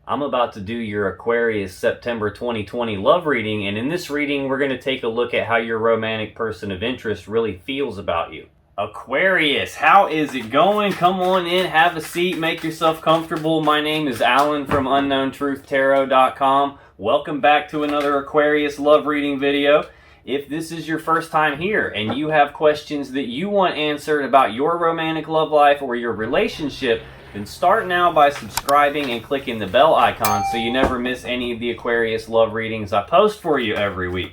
I'm about to do your Aquarius September 2020 love reading, and in this reading we're going to take a look at how your romantic person of interest really feels about you. Aquarius, how is it going? Come on in, have a seat, make yourself comfortable. My name is Alan from UnknownTruthTarot.com. Welcome back to another Aquarius love reading video. If this is your first time here and you have questions that you want answered about your romantic love life or your relationship, then start now by subscribing and clicking the bell icon so you never miss any of the Aquarius love readings I post for you every week.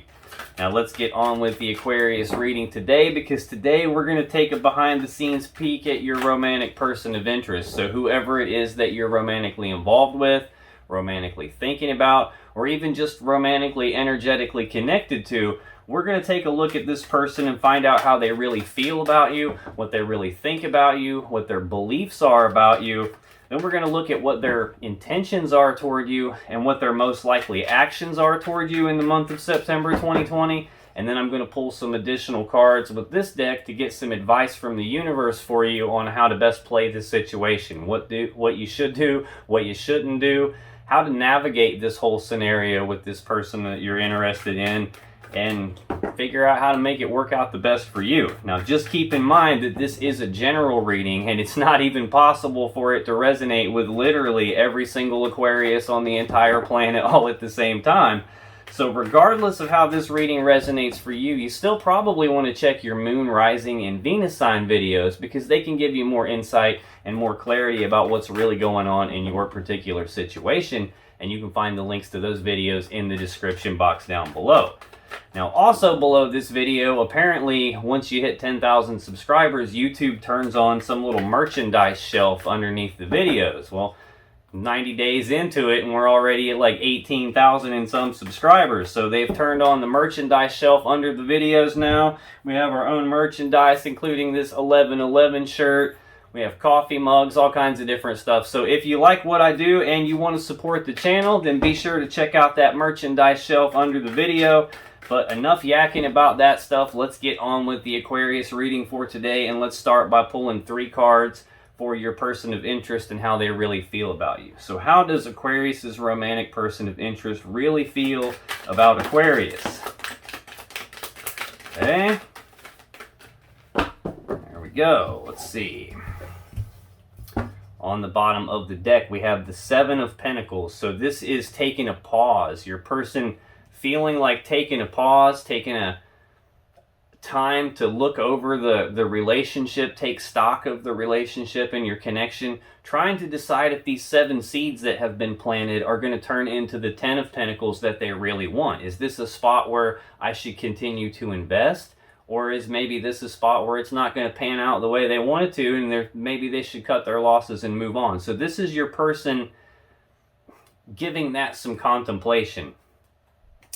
Now let's get on with the Aquarius reading today, because today we're going to take a behind the scenes peek at your romantic person of interest. So whoever it is that you're romantically involved with, romantically thinking about, or even just romantically energetically connected to, we're going to take a look at this person and find out how they really feel about you, what they really think about you, what their beliefs are about you. Then we're going to look at what their intentions are toward you and what their most likely actions are toward you in the month of September 2020. And then I'm going to pull some additional cards with this deck to get some advice from the universe for you on how to best play this situation, what you should do, what you shouldn't do, how to navigate this whole scenario with this person that you're interested in, and figure out how to make it work out the best for you. Now just keep in mind that this is a general reading, and it's not even possible for it to resonate with literally every single Aquarius on the entire planet all at the same time. So regardless of how this reading resonates for you, you still probably want to check your moon, rising, and Venus sign videos, because they can give you more insight and more clarity about what's really going on in your particular situation, and you can find the links to those videos in the description box down below. Now also below this video, apparently once you hit 10,000 subscribers, YouTube turns on some little merchandise shelf underneath the videos. Well, 90 days into it and we're already at like 18,000 and some subscribers. So they've turned on the merchandise shelf under the videos now. We have our own merchandise, including this 11/11 shirt. We have coffee mugs, all kinds of different stuff. So if you like what I do and you want to support the channel, then be sure to check out that merchandise shelf under the video. But enough yakking about that stuff. Let's get on with the Aquarius reading for today, and let's start by pulling 3 cards for your person of interest and how they really feel about you. So how does Aquarius's romantic person of interest really feel about Aquarius? Okay. There we go. Let's see. On the bottom of the deck, we have the 7 of Pentacles. So this is taking a pause. Your person feeling like taking a pause, taking a time to look over the relationship, take stock of the relationship and your connection, trying to decide if these 7 seeds that have been planted are going to turn into the 10 of Pentacles that they really want. Is this a spot where I should continue to invest? Or is maybe this a spot where it's not going to pan out the way they want it to, and maybe they should cut their losses and move on? So this is your person giving that some contemplation.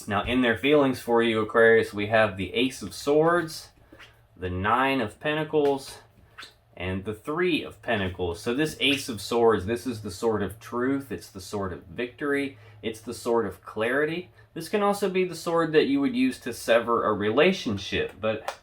Now in their feelings for you, Aquarius, we have the Ace of Swords, the 9 of Pentacles, and the 3 of Pentacles. So this Ace of Swords, this is the sword of truth, it's the sword of victory, it's the sword of clarity. This can also be the sword that you would use to sever a relationship, but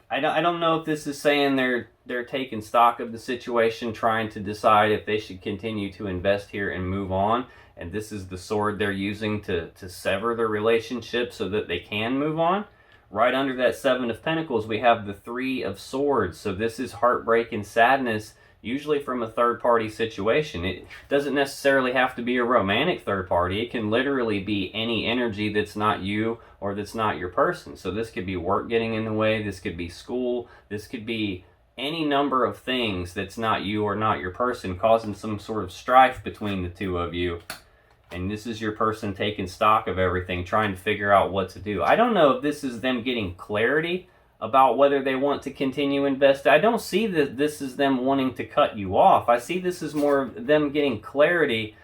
I don't know if this is saying they're taking stock of the situation, trying to decide if they should continue to invest here and move on, and this is the sword they're using to sever the relationship so that they can move on. Right under that 7 of Pentacles, we have the 3 of Swords. So this is heartbreak and sadness, usually from a third-party situation. It doesn't necessarily have to be a romantic third party. It can literally be any energy that's not you or that's not your person. So this could be work getting in the way, this could be school, this could be any number of things that's not you or not your person, causing some sort of strife between the two of you. And this is your person taking stock of everything, trying to figure out what to do. I don't know if this is them getting clarity about whether they want to continue investing. I don't see that this is them wanting to cut you off. I see this as more of them getting clarity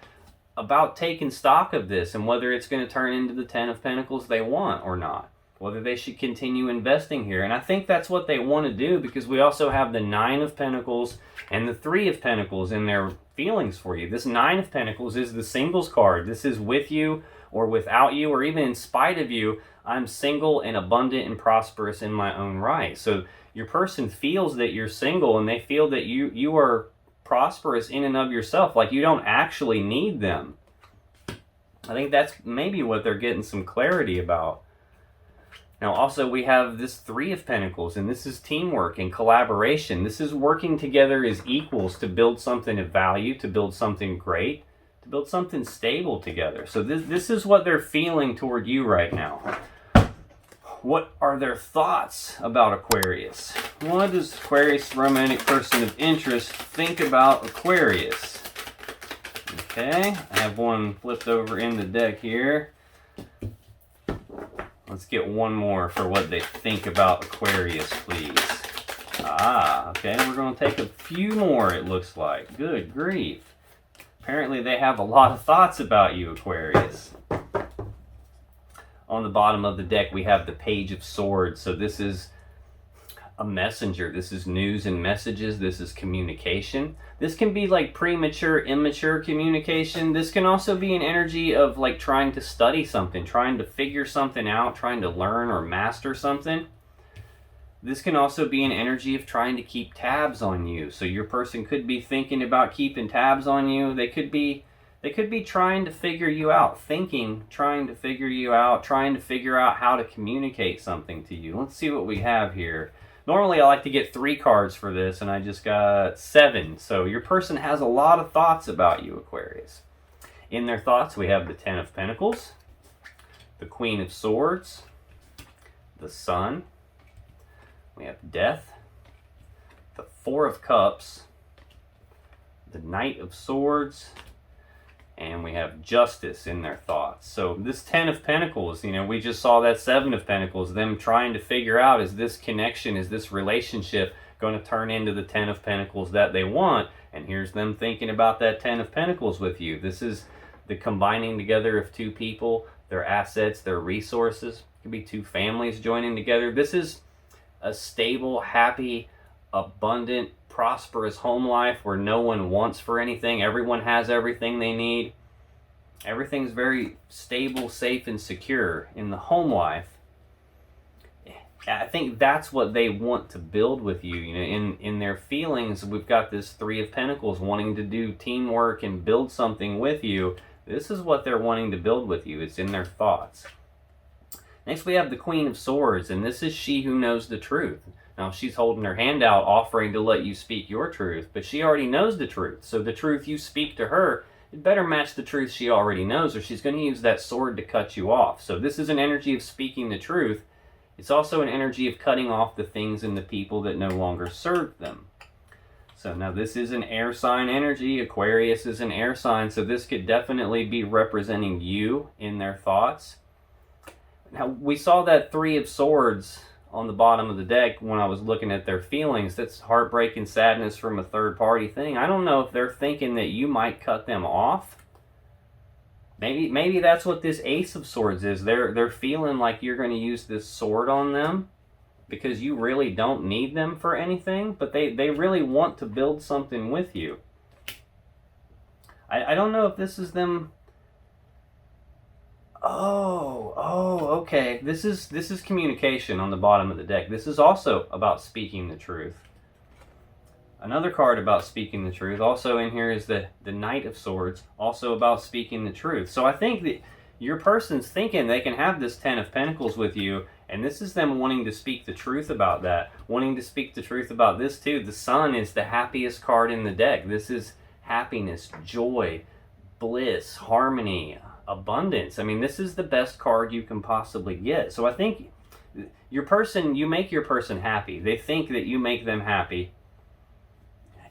about taking stock of this and whether it's going to turn into the 10 of Pentacles they want or not, whether they should continue investing here. And I think that's what they want to do, because we also have the 9 of Pentacles and the 3 of Pentacles in their feelings for you. This 9 of Pentacles is the singles card. This is with you or without you, or even in spite of you. I'm single and abundant and prosperous in my own right. So your person feels that you're single, and they feel that you are prosperous in and of yourself. Like, you don't actually need them. I think that's maybe what they're getting some clarity about. Now, also, we have this Three of Pentacles, and this is teamwork and collaboration. This is working together as equals to build something of value, to build something great, to build something stable together. So this is what they're feeling toward you right now. What are their thoughts about Aquarius? What does Aquarius, romantic person of interest, think about Aquarius? Okay, I have one flipped over in the deck here. Let's get one more for what they think about Aquarius, please. Okay, we're going to take a few more, it looks like. Good grief. Apparently they have a lot of thoughts about you, Aquarius. On the bottom of the deck, we have the Page of Swords. So this is a messenger. This is news and messages. This is communication. This can be like premature, immature communication. This can also be an energy of like trying to study something, trying to figure something out, trying to learn or master something. This can also be an energy of trying to keep tabs on you. So your person could be thinking about keeping tabs on you. They could be trying to figure you out, trying to figure you out, trying to figure out how to communicate something to you. Let's see what we have here. Normally I like to get 3 cards for this, and I just got 7. So your person has a lot of thoughts about you, Aquarius. In their thoughts, we have the Ten of Pentacles, the Queen of Swords, the Sun, we have Death, the Four of Cups, the Knight of Swords, and we have Justice in their thoughts. So this Ten of Pentacles, we just saw that Seven of Pentacles, them trying to figure out, is this connection, is this relationship going to turn into the Ten of Pentacles that they want? And here's them thinking about that Ten of Pentacles with you. This is the combining together of 2 people, their assets, their resources. It could be 2 families joining together. This is a stable, happy, abundant, prosperous home life where no one wants for anything. Everyone has everything they need. Everything's very stable, safe, and secure in the home life. I think that's what they want to build with you. In their feelings, we've got this Three of Pentacles wanting to do teamwork and build something with you. This is what they're wanting to build with you. It's in their thoughts. Next, we have the Queen of Swords, and this is she who knows the truth. Now, she's holding her hand out, offering to let you speak your truth, but she already knows the truth. So the truth you speak to her, it better match the truth she already knows, or she's going to use that sword to cut you off. So this is an energy of speaking the truth. It's also an energy of cutting off the things and the people that no longer serve them. So now this is an air sign energy. Aquarius is an air sign, so this could definitely be representing you in their thoughts. Now, we saw that Three of Swords on the bottom of the deck when I was looking at their feelings. That's heartbreak and sadness from a third-party thing. I don't know if they're thinking that you might cut them off. Maybe that's what this Ace of Swords is. They're feeling like you're going to use this sword on them because you really don't need them for anything, but they really want to build something with you. I don't know if this is them... Okay. This is communication on the bottom of the deck. This is also about speaking the truth. Another card about speaking the truth. Also in here is the Knight of Swords, also about speaking the truth. So I think that your person's thinking they can have this Ten of Pentacles with you, and this is them wanting to speak the truth about that. Wanting to speak the truth about this too. The Sun is the happiest card in the deck. This is happiness, joy, bliss, harmony, abundance. I mean, this is the best card you can possibly get. So I think you make your person happy. They think that you make them happy.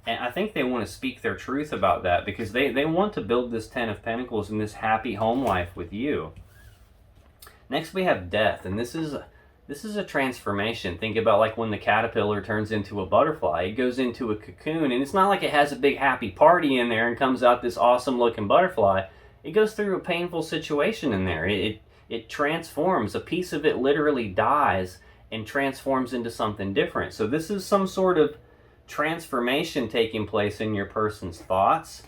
And I think they want to speak their truth about that because they want to build this Ten of Pentacles and this happy home life with you. Next we have Death, and this is a transformation. Think about like when the caterpillar turns into a butterfly. It goes into a cocoon, and it's not like it has a big happy party in there and comes out this awesome looking butterfly. It goes through a painful situation in there. It transforms. A piece of it literally dies and transforms into something different. So this is some sort of transformation taking place in your person's thoughts.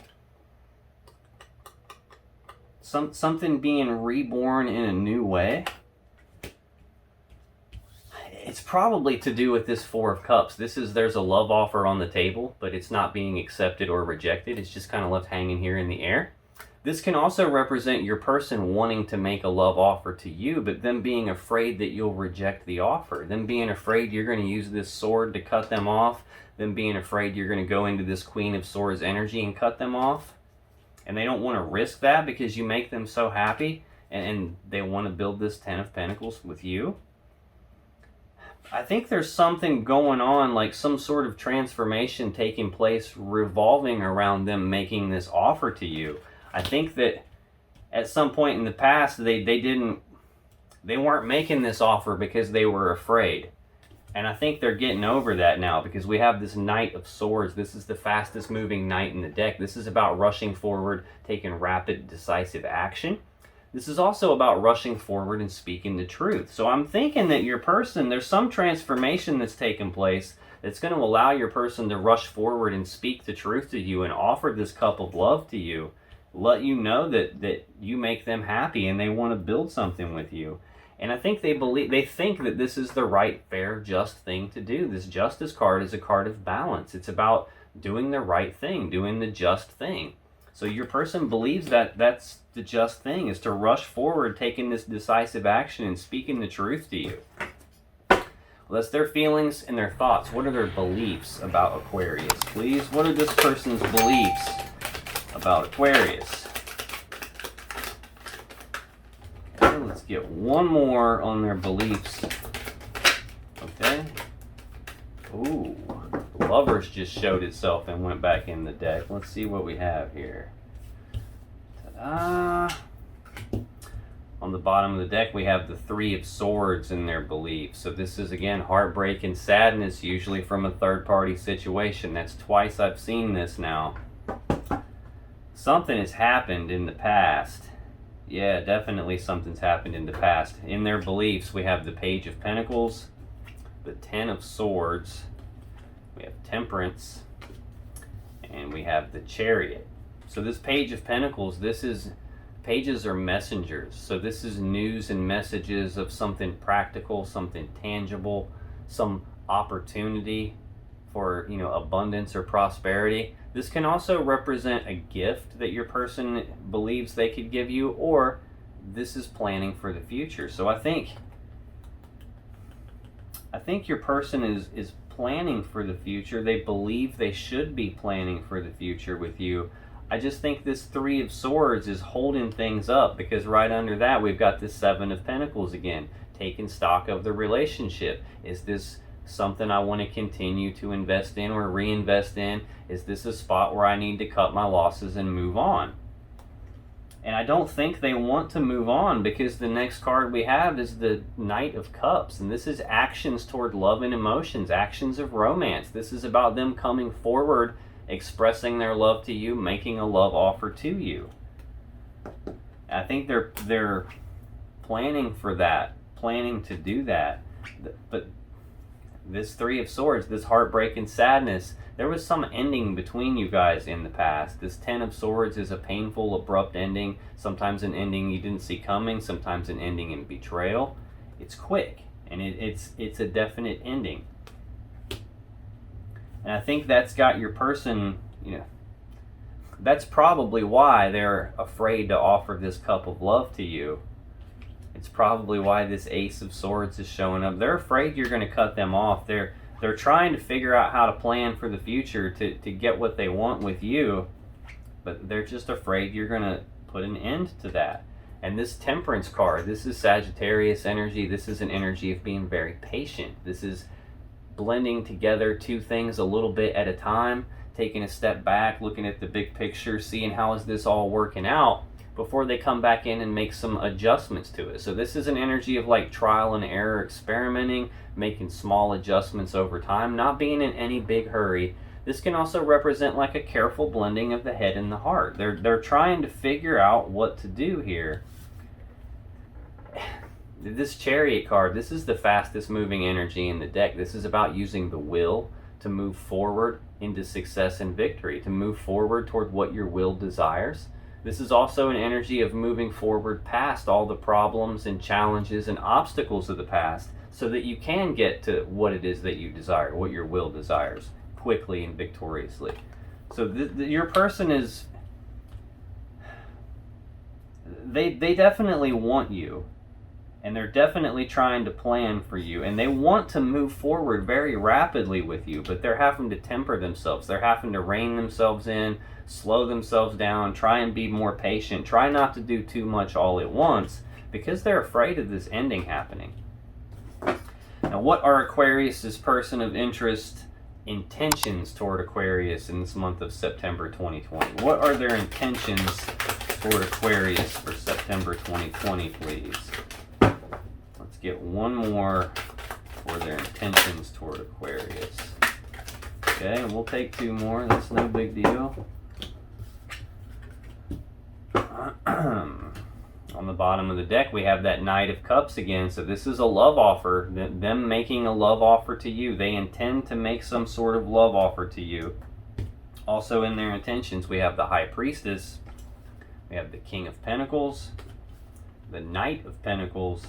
Something being reborn in a new way. It's probably to do with this Four of Cups. There's a love offer on the table, but it's not being accepted or rejected. It's just kind of left hanging here in the air. This can also represent your person wanting to make a love offer to you, but them being afraid that you'll reject the offer. Them being afraid you're going to use this sword to cut them off. Them being afraid you're going to go into this Queen of Swords energy and cut them off. And they don't want to risk that because you make them so happy, and they want to build this Ten of Pentacles with you. I think there's something going on, like some sort of transformation taking place revolving around them making this offer to you. I think that at some point in the past, they weren't making this offer because they were afraid. And I think they're getting over that now, because we have this Knight of Swords. This is the fastest moving knight in the deck. This is about rushing forward, taking rapid, decisive action. This is also about rushing forward and speaking the truth. So I'm thinking that your person, there's some transformation that's taken place that's going to allow your person to rush forward and speak the truth to you and offer this cup of love to you. Let you know that you make them happy and they want to build something with you. And I think they think that this is the right, fair, just thing to do. This Justice card is a card of balance. It's about doing the right thing, doing the just thing. So your person believes that that's the just thing, is to rush forward, taking this decisive action and speaking the truth to you. Well, that's their feelings and their thoughts. What are their beliefs about Aquarius, please? What are this person's beliefs about Aquarius? Okay, let's get one more on their beliefs. Okay. Ooh, the Lovers just showed itself and went back in the deck. Let's see what we have here. Ta-da! On the bottom of the deck, we have the Three of Swords in their beliefs. So this is, again, heartbreak and sadness, usually from a third-party situation. That's twice I've seen this now. Something has happened in the past. Yeah, definitely something's happened in the past. In their beliefs, we have the Page of Pentacles, the Ten of Swords, we have Temperance, and we have the Chariot. So this Page of Pentacles, pages are messengers. So this is news and messages of something practical, something tangible, some opportunity for, abundance or prosperity. This can also represent a gift that your person believes they could give you, or this is planning for the future. So I think your person is planning for the future. They believe they should be planning for the future with you. I just think this Three of Swords is holding things up, because right under that we've got the Seven of Pentacles again, taking stock of the relationship. Is this something I want to continue to invest in or reinvest in? Is this a spot where I need to cut my losses and move on? And I don't think they want to move on, because the next card we have is the Knight of Cups. And this is actions toward love and emotions, actions of romance. This is about them coming forward, expressing their love to you, making a love offer to you. I think they're planning for that, planning to do that. But this Three of Swords, this heartbreak and sadness, there was some ending between you guys in the past. This Ten of Swords is a painful, abrupt ending. Sometimes an ending you didn't see coming. Sometimes an ending in betrayal. It's quick, and it's a definite ending. And I think that's got your person, that's probably why they're afraid to offer this cup of love to you. It's probably why this Ace of Swords is showing up. They're afraid you're going to cut them off. They're trying to figure out how to plan for the future to get what they want with you, but they're just afraid you're going to put an end to that. And this Temperance card, this is Sagittarius energy. This is an energy of being very patient. This is blending together two things a little bit at a time, taking a step back, looking at the big picture, seeing how is this all working out before they come back in and make some adjustments to it. So this is an energy of like trial and error, experimenting, making small adjustments over time, not being in any big hurry. This can also represent like a careful blending of the head and the heart. They're trying to figure out what to do here. This Chariot card, this is the fastest moving energy in the deck. This is about using the will to move forward into success and victory, to move forward toward what your will desires. This is also an energy of moving forward past all the problems and challenges and obstacles of the past. so that you can get to what it is that you desire, what your will desires, quickly and victoriously. So your person is, they definitely want you, and they're definitely trying to plan for you, and they want to move forward very rapidly with you, but they're having to temper themselves. They're having to rein themselves in, slow themselves down, try and be more patient, try not to do too much all at once, because they're afraid of this ending happening. Now, what are Aquarius's person of interest intentions toward Aquarius in this month of September 2020? What are their intentions toward Aquarius for September 2020, please? Let's get one more for their intentions toward Aquarius. Okay, we'll take two more. That's no big deal. On the bottom of the deck, we have that Knight of Cups again. So this is a love offer, them making a love offer to you. They intend to make some sort of love offer to you. Also in their intentions, we have the High Priestess, we have the King of Pentacles, the Knight of Pentacles,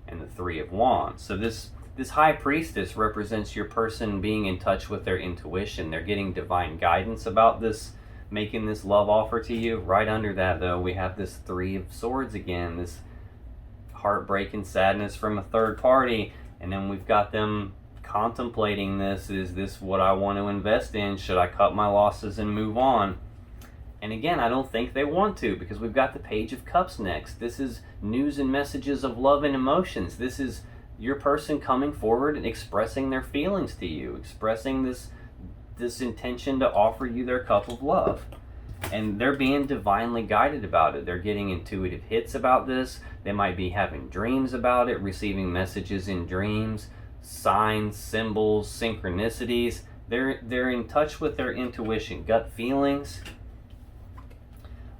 and the Three of Wands. So this High Priestess represents your person being in touch with their intuition. They're getting divine guidance about this, making this love offer to you. Right under that, though, we have this Three of Swords again, this heartbreak and sadness from a third party, and then we've got them contemplating this. Is this what I want to invest in? Should I cut my losses and move on? And again, I don't think they want to, because we've got the Page of Cups next. This is news and messages of love and emotions. This is your person coming forward and expressing their feelings to you, expressing this intention to offer you their cup of love. And they're being divinely guided about it. They're getting intuitive hits about this. They might be having dreams about it, receiving messages in dreams, signs, symbols, synchronicities. They're in touch with their intuition, gut feelings.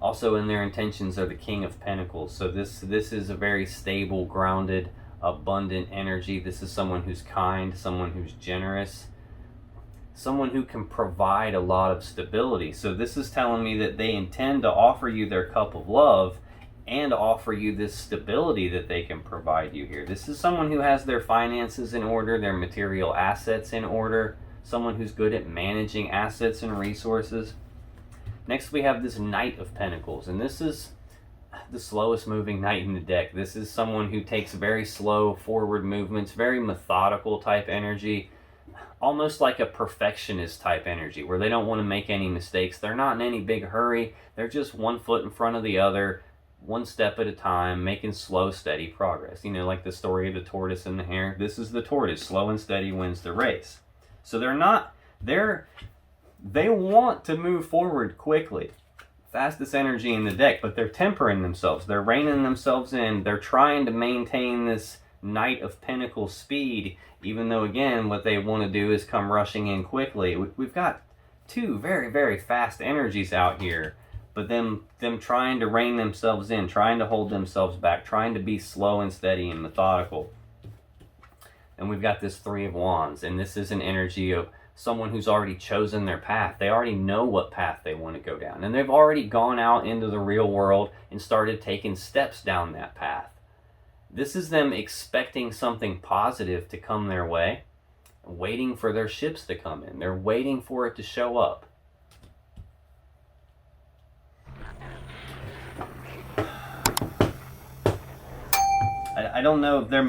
Also in their intentions are the King of Pentacles. So this is a very stable, grounded, abundant energy. This is someone who's kind, someone who's generous, someone who can provide a lot of stability. So this is telling me that they intend to offer you their cup of love and offer you this stability that they can provide you here. This is someone who has their finances in order, their material assets in order, someone who's good at managing assets and resources. Next, we have this Knight of Pentacles, and this is the slowest moving knight in the deck. This is someone who takes very slow forward movements, very methodical type energy, almost like a perfectionist type energy, where they don't want to make any mistakes. They're not in any big hurry. They're just one foot in front of the other, one step at a time, making slow, steady progress. You know, like the story of the tortoise and the hare. This is the tortoise. Slow and steady wins the race. So they want to move forward quickly. Fastest energy in the deck, but they're tempering themselves. They're reining themselves in. They're trying to maintain this Knight of Pentacles speed, even though, again, what they want to do is come rushing in quickly. We've got two very, very fast energies out here, but them trying to rein themselves in, trying to hold themselves back, trying to be slow and steady and methodical. And we've got this Three of Wands, and this is an energy of someone who's already chosen their path. They already know what path they want to go down, and they've already gone out into the real world and started taking steps down that path. This is them expecting something positive to come their way, waiting for their ships to come in. They're waiting for it to show up. I don't know if they're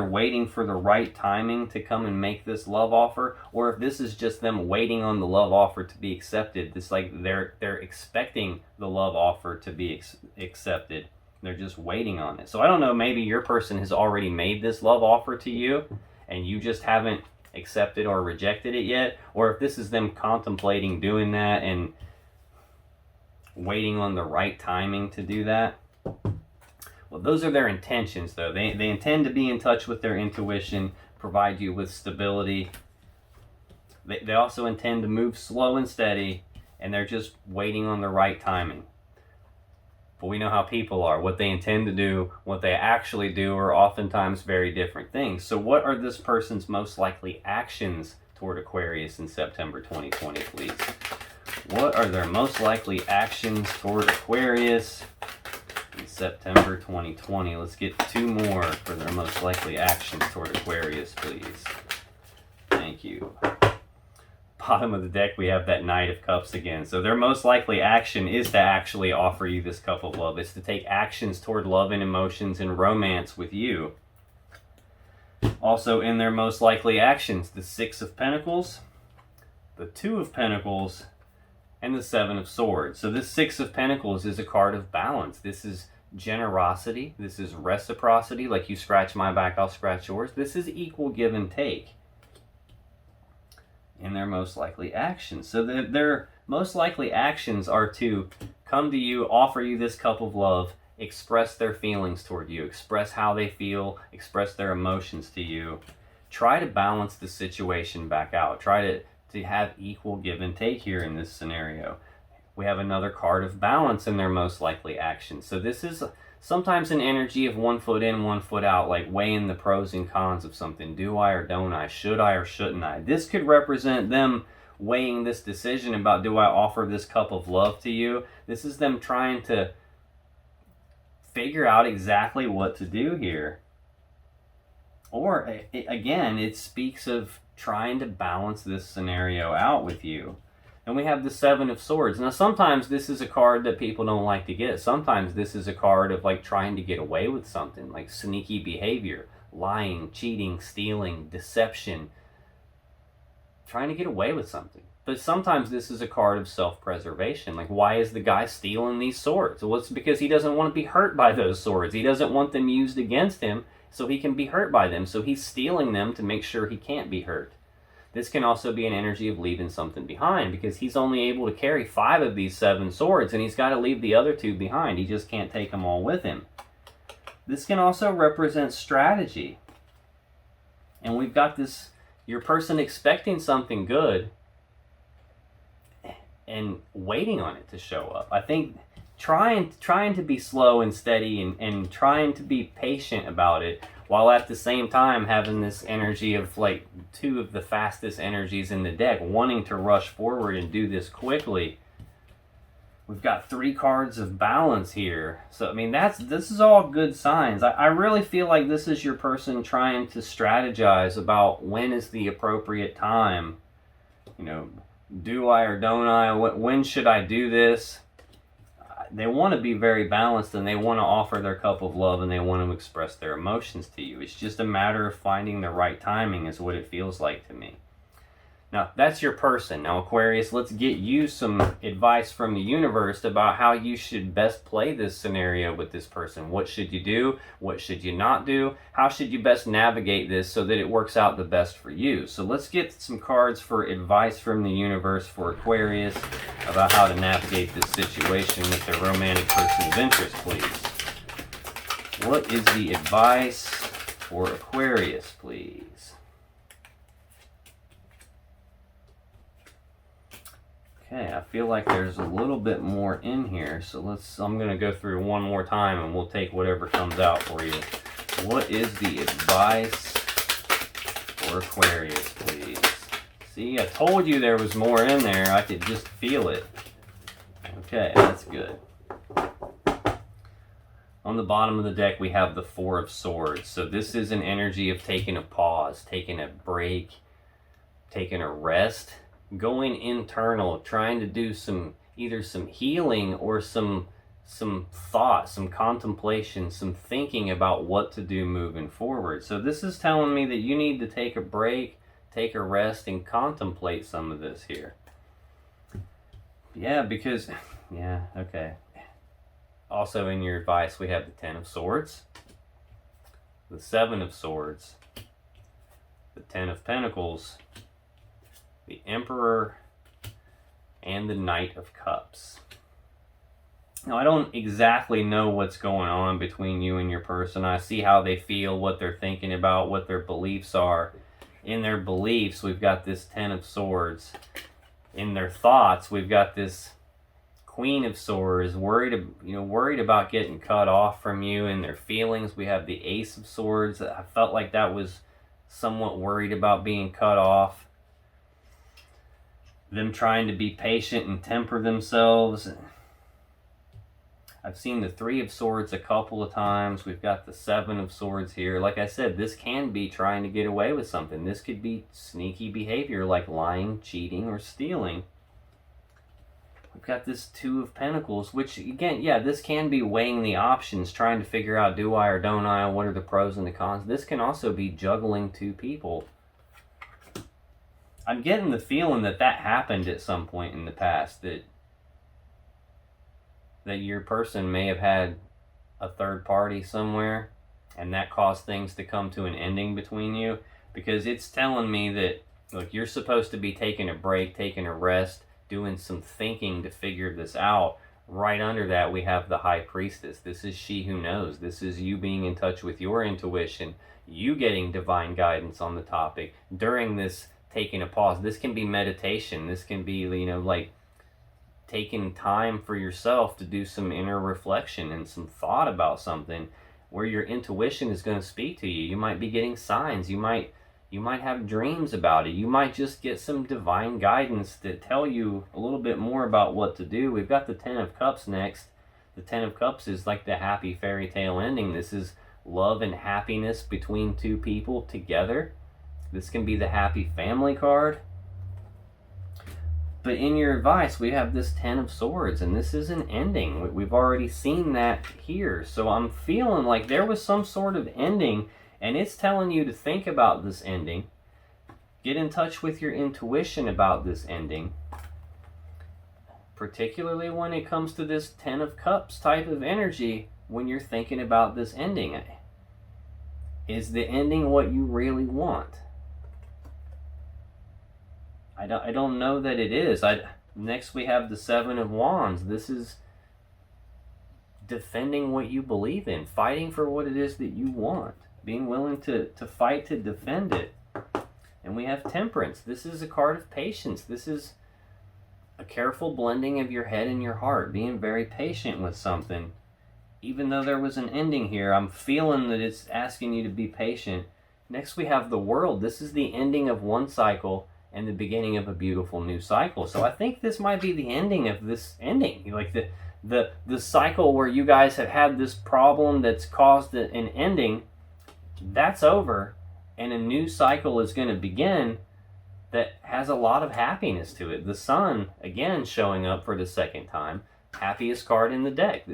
waiting for the right timing to come and make this love offer, or if this is just them waiting on the love offer to be accepted. It's like they're expecting the love offer to be accepted. They're just waiting on it. So I don't know, maybe your person has already made this love offer to you and you just haven't accepted or rejected it yet, or if this is them contemplating doing that and waiting on the right timing to do that. Well, those are their intentions, though. They intend to be in touch with their intuition, provide you with stability. They also intend to move slow and steady, and they're just waiting on the right timing. But we know how people are. What they intend to do, what they actually do, are oftentimes very different things. So what are this person's most likely actions toward Aquarius in September 2020, please? What are their most likely actions toward Aquarius in September 2020. Let's get 2 more for their most likely actions toward Aquarius, please. Thank you. Bottom of the deck, we have that Knight of Cups again. So their most likely action is to actually offer you this cup of love. It's to take actions toward love and emotions and romance with you. Also in their most likely actions, the 6 of Pentacles, the 2 of Pentacles, and the 7 of Swords. So this 6 of Pentacles is a card of balance. This is generosity. This is reciprocity. Like you scratch my back, I'll scratch yours. This is equal give and take in their most likely actions. So their most likely actions are to come to you, offer you this cup of love, express their feelings toward you, express how they feel, express their emotions to you. Try to balance the situation back out. Try to have equal give and take here in this scenario. We have another card of balance in their most likely actions. So this is sometimes an energy of 1 foot in, 1 foot out, like weighing the pros and cons of something. Do I or don't I? Should I or shouldn't I? This could represent them weighing this decision about, do I offer this cup of love to you? This is them trying to figure out exactly what to do here. Or again, it speaks of trying to balance this scenario out with you. And we have the 7 of Swords. Now, sometimes this is a card that people don't like to get. Sometimes this is a card of like trying to get away with something, like sneaky behavior, lying, cheating, stealing, deception, trying to get away with something. But sometimes this is a card of self-preservation. Like, why is the guy stealing these swords? Well, it's because he doesn't want to be hurt by those swords. He doesn't want them used against him so he can be hurt by them. So he's stealing them to make sure he can't be hurt. This can also be an energy of leaving something behind, because he's only able to carry 5 of these 7 swords, and he's got to leave the other 2 behind. He just can't take them all with him. This can also represent strategy. And we've got this, your person expecting something good and waiting on it to show up. I think trying to be slow and steady and trying to be patient about it, while at the same time having this energy of like 2 of the fastest energies in the deck, wanting to rush forward and do this quickly. We've got 3 cards of balance here. So, I mean, this is all good signs. I really feel like this is your person trying to strategize about when is the appropriate time. You know, do I or don't I? When should I do this? They want to be very balanced, and they want to offer their cup of love, and they want to express their emotions to you. It's just a matter of finding the right timing is what it feels like to me. Now, that's your person. Now, Aquarius, let's get you some advice from the universe about how you should best play this scenario with this person. What should you do? What should you not do? How should you best navigate this so that it works out the best for you? So let's get some cards for advice from the universe for Aquarius about how to navigate this situation with their romantic person of interest, please. What is the advice for Aquarius, please? Okay, I feel like there's a little bit more in here, so I'm going to go through one more time and we'll take whatever comes out for you. What is the advice for Aquarius, please? See, I told you there was more in there. I could just feel it. Okay, that's good. On the bottom of the deck, we have the 4 of Swords. So this is an energy of taking a pause, taking a break, taking a rest, going internal, trying to do either some healing or some thought, some contemplation, some thinking about what to do moving forward. So this is telling me that you need to take a break, take a rest, and contemplate some of this here. Yeah, because, yeah, okay. Also in your advice, we have the 10 of Swords, the 7 of Swords, the 10 of Pentacles, the Emperor, and the Knight of Cups. Now, I don't exactly know what's going on between you and your person. I see how they feel, what they're thinking about, what their beliefs are. In their beliefs, we've got this 10 of Swords. In their thoughts, we've got this Queen of Swords, worried about getting cut off from you. In their feelings, we have the Ace of Swords. I felt like that was somewhat worried about being cut off. Them trying to be patient and temper themselves. I've seen the Three of Swords a couple of times. We've got the Seven of Swords here. Like I said, this can be trying to get away with something. This could be sneaky behavior like lying, cheating, or stealing. We've got this Two of Pentacles, which again, yeah, this can be weighing the options, trying to figure out, do I or don't I, what are the pros and the cons. This can also be juggling two people. I'm getting the feeling that that happened at some point in the past, that your person may have had a third party somewhere, and that caused things to come to an ending between you, because it's telling me that, look, you're supposed to be taking a break, taking a rest, doing some thinking to figure this out. Right under that, we have the High Priestess. This is she who knows. This is you being in touch with your intuition, you getting divine guidance on the topic during this taking a pause. This can be meditation. This can be, you know, like taking time for yourself to do some inner reflection and some thought about something where your intuition is going to speak to you. You might be getting signs. You might have dreams about it. You might just get some divine guidance to tell you a little bit more about what to do. We've got the Ten of Cups next. The Ten of Cups is like the happy fairy tale ending. This is love and happiness between two people together. This can be the happy family card. But in your advice, we have this Ten of Swords, and this is an ending. We've already seen that here. So I'm feeling like there was some sort of ending, and it's telling you to think about this ending. Get in touch with your intuition about this ending, particularly when it comes to this Ten of Cups type of energy when you're thinking about this ending. Is the ending what you really want? I don't know that it is. Next we have the Seven of Wands. This is defending what you believe in, fighting for what it is that you want, being willing to fight to defend it. And we have Temperance. This is a card of patience. This is a careful blending of your head and your heart, being very patient with something. Even though there was an ending here, I'm feeling that it's asking you to be patient. Next we have the World. This is the ending of one cycle and the beginning of a beautiful new cycle. So I think this might be the ending of this ending. Like the cycle where you guys have had this problem that's caused an ending, that's over, and a new cycle is going to begin that has a lot of happiness to it. The Sun, again, showing up for the second time. Happiest card in the deck.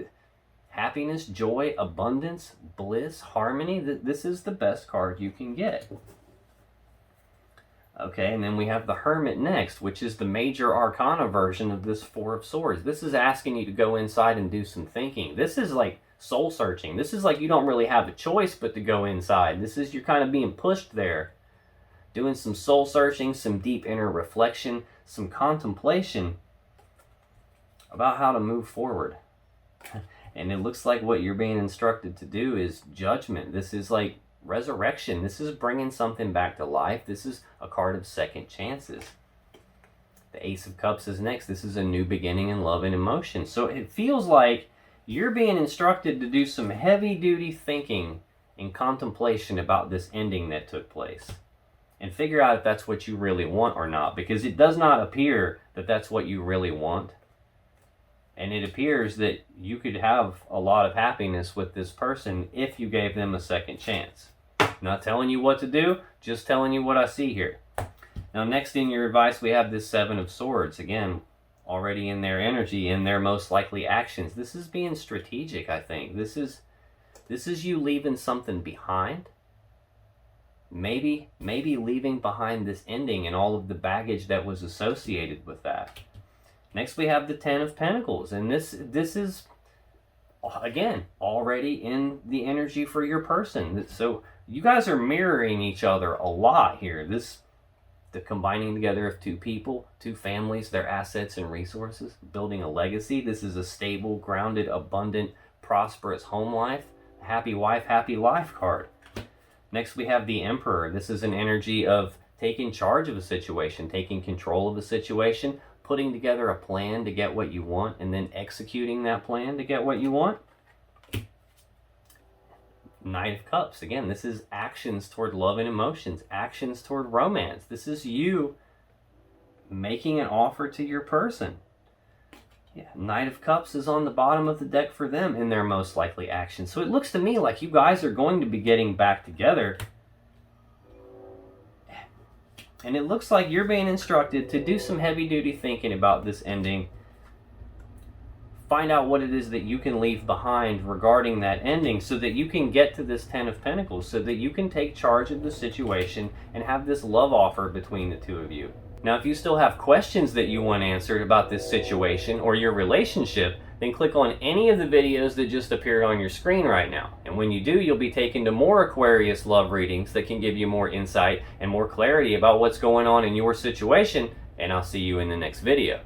Happiness, joy, abundance, bliss, harmony. This is the best card you can get. Okay, and then we have the Hermit next, which is the major arcana version of this Four of Swords. This is asking you to go inside and do some thinking. This is like soul searching. This is like you don't really have a choice but to go inside. This is you're kind of being pushed there. Doing some soul searching, some deep inner reflection, some contemplation about how to move forward. And it looks like what you're being instructed to do is judgment. This is like resurrection. This is bringing something back to life. This is a card of second chances. The Ace of Cups is next. This is a new beginning in love and emotion. So it feels like you're being instructed to do some heavy-duty thinking and contemplation about this ending that took place. And figure out if that's what you really want or not. Because it does not appear that that's what you really want. And it appears that you could have a lot of happiness with this person if you gave them a second chance. Not telling you what to do, just telling you what I see here. Now next in your advice, we have this Seven of Swords. Again, already in their energy, in their most likely actions. This is being strategic, I think. This is you leaving something behind. Maybe leaving behind this ending and all of the baggage that was associated with that. Next we have the Ten of Pentacles, and this is, again, already in the energy for your person. So you guys are mirroring each other a lot here. The combining together of two people, two families, their assets and resources, building a legacy. This is a stable, grounded, abundant, prosperous home life. Happy wife, happy life card. Next we have the Emperor. This is an energy of taking charge of a situation, taking control of a situation, putting together a plan to get what you want, and then executing that plan to get what you want. Knight of Cups. Again, this is actions toward love and emotions, actions toward romance. This is you making an offer to your person. Yeah, Knight of Cups is on the bottom of the deck for them in their most likely action. So it looks to me like you guys are going to be getting back together. And it looks like you're being instructed to do some heavy-duty thinking about this ending. Find out what it is that you can leave behind regarding that ending so that you can get to this Ten of Pentacles, so that you can take charge of the situation and have this love offer between the two of you. Now, if you still have questions that you want answered about this situation or your relationship, then click on any of the videos that just appeared on your screen right now. And when you do, you'll be taken to more Aquarius love readings that can give you more insight and more clarity about what's going on in your situation. And I'll see you in the next video.